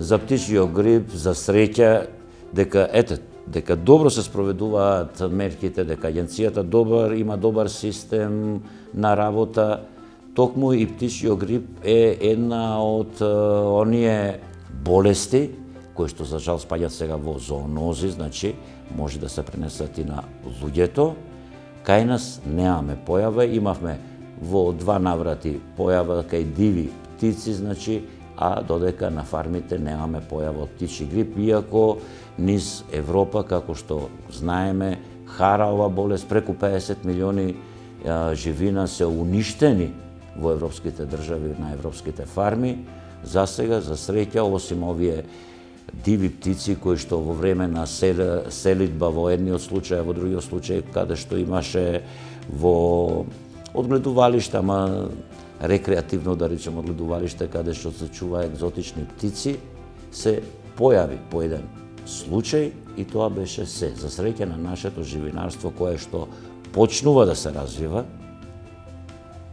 за птичиот грип, за среќа, дека добро се спроведуваат мерките, дека агенцијата има добар систем на работа. Токму и птичиот грип е една од оние болести кои што за жал спаѓаат сега во зоонози, значи може да се пренесат и на луѓето. Кај нас немаме појава, имавме во 2 наврати појава кај диви птици, значи, а додека на фармите немаме појава од птичи грип, иако низ Европа, како што знаеме, хара ова болест, преку 50 милиони живина се уништени во европските држави, на европските фарми. За сега, за среќа, осим овие диви птици кои што во време на селидба во едниот случај, а во другиот случај каде што имаше во одгледувалишта, ама рекреативно да речем одгледувалиште каде што се чува екзотични птици, се појави по еден случај и тоа беше се. За среќа на нашето живинарство кое што почнува да се развива,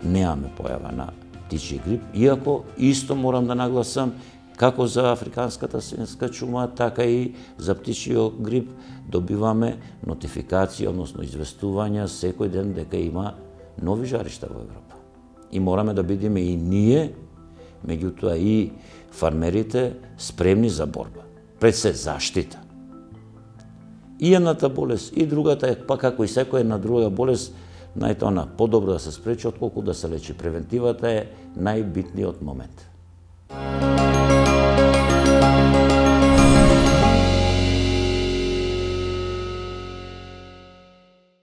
немаме појава на птичи грип, иако исто морам да нагласам како за африканската свинска чума, така и за птичиот грип добиваме нотификација, односно известувања секој ден дека има нови жаришта во Европа. И мораме да бидеме и ние, меѓутоа и фармерите, спремни за борба. Пред се заштита. И едната болест, и другата, па како и секоја една друга болест, подобро да се спречи отколку да се лечи. Превентивата е најбитниот момент.